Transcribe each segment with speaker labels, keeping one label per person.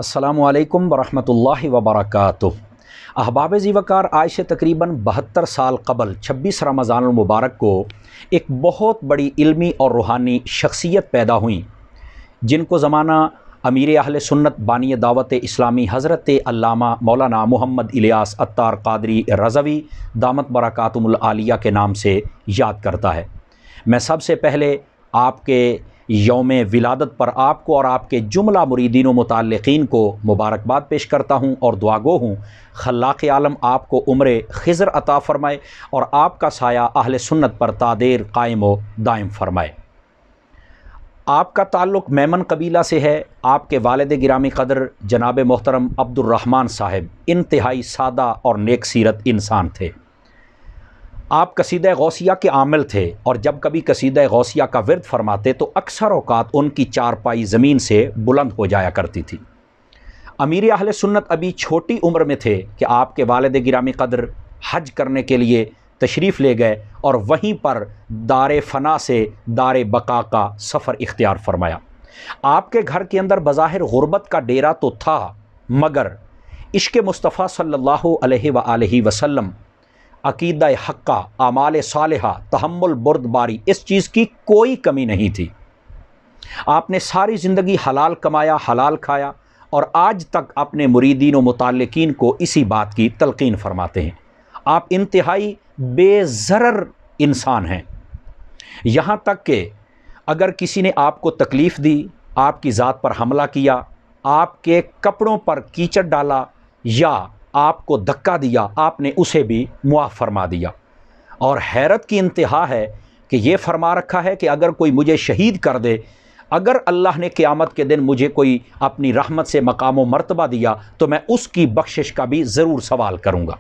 Speaker 1: अस्सलामु अलैकुम वरहमतुल्लाहि वबरकातुह। अहबाब ज़ीवकार, आज से तकरीबन 72 साल कबल 26 रमज़ानुल मुबारक को एक बहुत बड़ी इल्मी और रूहानी शख्सियत पैदा हुई, जिनको ज़माना अमीर अहले सुन्नत बानी दावत इस्लामी हज़रत अल्लामा मौलाना मोहम्मद इलियास अत्तार क़ादरी रज़वी दामत बरकातुहुल आलिया के नाम से याद करता है। मैं सबसे पहले आपके यौम विलादत पर आपको और आपके जुमला मुरीदीन व मुताल्लिक़ीन को मुबारकबाद पेश करता हूँ और दुआगो हूँ खल्लाक़ आलम आपको उम्र खिज़र अता फ़रमाए और आपका साया अहले सुन्नत पर तादेर कायम व दायम फ़रमाए। आपका ताल्लुक़ मेमन कबीला से है। आपके वालिद गिरामी क़दर जनाब मोहतरम अब्दुर्रहमान साहिब इंतहाई सादा और नेक सीरत इंसान थे। आप कसीदा गौसिया के आमिल थे और जब कभी कसीदा गौसिया का विर्द फरमाते तो अक्सर औक़ात उनकी चारपाई ज़मीन से बुलंद हो जाया करती थी। अमीर अहले सुन्नत अभी छोटी उम्र में थे कि आपके वालिद गिरामी क़दर हज करने के लिए तशरीफ़ ले गए और वहीं पर दारे फ़ना से दारे बका का सफ़र इख्तियार फरमाया। आपके घर के अंदर बज़ाहिर गुरबत का डेरा तो था, मगर इश्क़ मुस्तफ़ा सल्लल्लाहु अलैहि वसल्लम, अक़ीदा हक़्क़ा, आमाल सालिहा, तहम्मुल बुर्दबारी, इस चीज़ की कोई कमी नहीं थी। आपने सारी ज़िंदगी हलाल कमाया, हलाल खाया और आज तक अपने मुरीदीन व मुताल्लिक़ीन को इसी बात की तलक़ीन फरमाते हैं। आप इंतहाई बेज़रर इंसान हैं, यहाँ तक कि अगर किसी ने आपको तकलीफ़ दी, आपकी ज़ात पर हमला किया, आपके कपड़ों पर कीचड़ डाला या आपको धक्का दिया, आपने उसे भी मुआफ़ फरमा दिया। और हैरत की इंतहा है कि ये फरमा रखा है कि अगर कोई मुझे शहीद कर दे, अगर अल्लाह ने क़यामत के दिन मुझे कोई अपनी रहमत से मकाम व मर्तबा दिया तो मैं उसकी बख्शिश का भी ज़रूर सवाल करूँगा।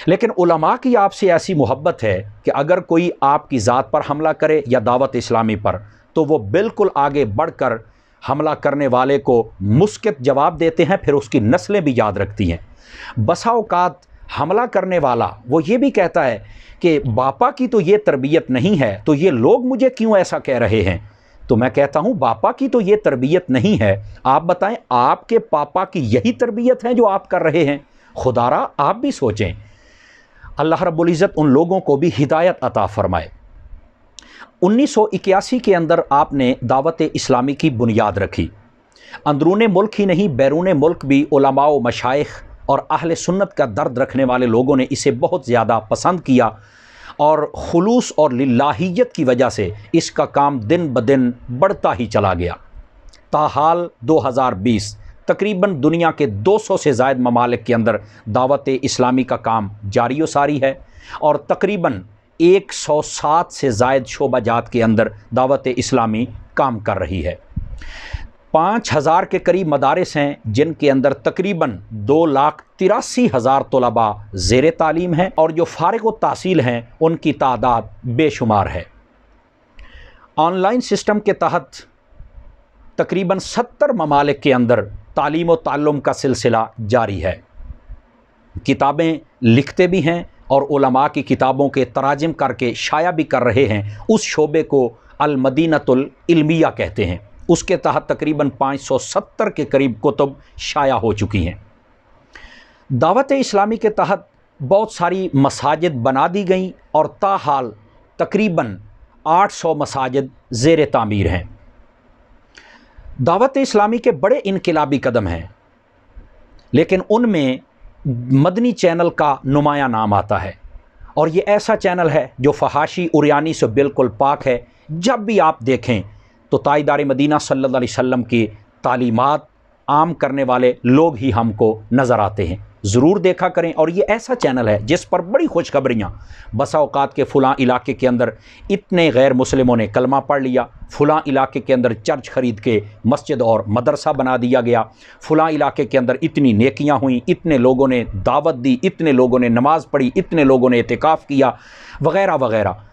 Speaker 1: लेकिन उलमा की आपसे ऐसी मोहब्बत है कि अगर कोई आपकी ज़ात पर हमला करे या दावत इस्लामी पर, तो वो बिल्कुल आगे बढ़कर हमला करने वाले को मुस्कित जवाब देते हैं, फिर उसकी नस्लें भी याद रखती हैं। बसा औकात हमला करने वाला वो ये भी कहता है कि बापा की तो ये तरबियत नहीं है, तो ये लोग मुझे क्यों ऐसा कह रहे हैं। तो मैं कहता हूँ, बापा की तो ये तरबियत नहीं है, आप बताएं आपके पापा की यही तरबियत है जो आप कर रहे हैं। खुदारा आप भी सोचें, अल्लाह रब्बुल इज़्ज़त उन लोगों को भी हिदायत अता फ़रमाए। 1981 के अंदर आपने दावत इस्लामी की बुनियाद रखी। अंदरूने मुल्क ही नहीं, बैरून मुल्क भी उलमा व मशाइख और अहले सुन्नत का दर्द रखने वाले लोगों ने इसे बहुत ज़्यादा पसंद किया और खुलूस और लिल्लाहियत की वजह से इसका काम दिन ब दिन बढ़ता ही चला गया। ताहाल 2020 तकरीबन दुनिया के 200 से ज़ायद ममालिक के अंदर दावत इस्लामी का काम जारी व सारी है और तकरीबन 107 से ज़ायद शोबाजात के अंदर दावत इस्लामी काम कर रही है। 5000 के करीब मदारिस हैं, जिनके अंदर तकरीबन 2,83,000 तलबा ज़ेर तालीम हैं और जो फ़ारिग़ व तहसील हैं उनकी तादाद बेशुमार है। ऑनलाइन सिस्टम के तहत तकरीबन 70 ममालिक के अंदर तालीम व ताल्लुम का सिलसिला जारी है। किताबें लिखते भी हैं और उलमा की किताबों के तराजिम करके शाया भी कर रहे हैं। उस शोबे को अल मदीनतुल इल्मिया कहते हैं। उसके तहत तकरीबन 570 के करीब कुतुब शाया हो चुकी हैं। दावत इस्लामी के तहत बहुत सारी मसाजिद बना दी गई और ताहाल तकरीबन 800 मसाजिद ज़ेर तामीर हैं। दावत इस्लामी के बड़े इनकलाबी कदम हैं, लेकिन उनमें मदनी चैनल का नुमाया नाम आता है और ये ऐसा चैनल है जो फहाशी उरियानी से बिल्कुल पाक है। जब भी आप देखें तो ताइदार मदीना सल्लल्लाहु अलैहि वसल्लम की तालीमात आम करने वाले लोग ही हमको नज़र आते हैं। ज़रूर देखा करें। और ये ऐसा चैनल है जिस पर बड़ी खुशखबरियाँ, बसा औकात के फ़लाँ इलाके के अंदर इतने गैर मुस्लिमों ने कलमा पढ़ लिया, फ़लाँ इलाके के अंदर चर्च ख़रीद के मस्जिद और मदरसा बना दिया गया, फ़लाँ इलाके के अंदर इतनी नेकियां हुई, इतने लोगों ने दावत दी, इतने लोगों ने नमाज़ पढ़ी, इतने लोगों ने एतिकाफ़ किया, वग़ैरह वग़ैरह।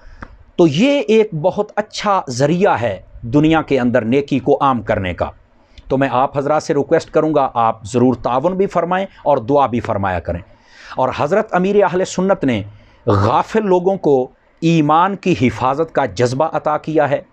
Speaker 1: तो ये एक बहुत अच्छा ज़रिया है दुनिया के अंदर नेकी को आम करने का। तो मैं आप हज़रात से रिक्वेस्ट करूँगा, आप ज़रूर तावन भी फ़रमाएँ और दुआ भी फ़रमाया करें। और हज़रत अमीर अहले सुन्नत ने गाफिल लोगों को ईमान की हिफाजत का जज्बा अता किया है।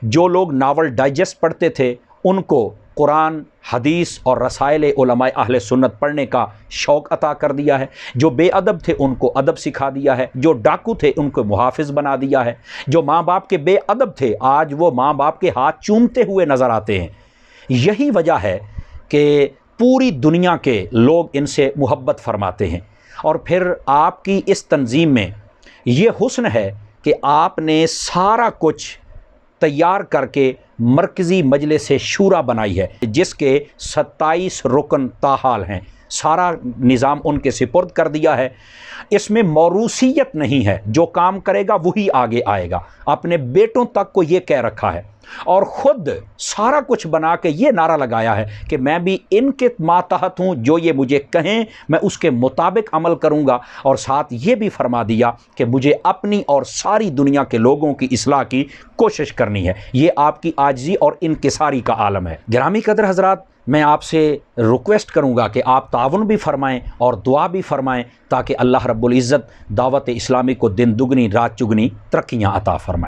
Speaker 1: जो लोग नावल डाइजेस्ट पढ़ते थे उनको قرآن، حدیث اور رسائل علماء اہل سنت پڑھنے کا شوق عطا کر دیا ہے، جو بے ادب تھے ان کو ادب سکھا دیا ہے، جو ڈاکو تھے ان کو محافظ بنا دیا ہے، جو ماں باپ کے بے ادب تھے آج وہ ماں باپ کے ہاتھ چومتے ہوئے نظر آتے ہیں۔ یہی وجہ ہے کہ پوری دنیا کے لوگ ان سے محبت فرماتے ہیں۔ اور پھر آپ کی اس تنظیم میں یہ حسن ہے کہ آپ نے سارا کچھ تیار کر کے مرکزی مجلس شورا بنائی ہے، جس کے 27 رکن تاحال ہیں، سارا نظام ان کے سپرد کر دیا ہے۔ اس میں موروثیت نہیں ہے، جو کام کرے گا وہی آگے آئے گا، اپنے بیٹوں تک کو یہ کہہ رکھا ہے، اور خود سارا کچھ بنا کے یہ نعرہ لگایا ہے کہ میں بھی ان کے ماتحت ہوں، جو یہ مجھے کہیں میں اس کے مطابق عمل کروں گا، اور ساتھ یہ بھی فرما دیا کہ مجھے اپنی اور ساری دنیا کے لوگوں کی اصلاح کی کوشش کرنی ہے۔ یہ آپ کی عاجزی اور انکساری کا عالم ہے۔ گرامی قدر حضرات، میں آپ سے ریکویسٹ کروں گا کہ آپ تعاون بھی فرمائیں اور دعا بھی فرمائیں، تاکہ اللہ رب العزت دعوت اسلامی کو دن دگنی رات چگنی ترقیاں عطا فرمائیں۔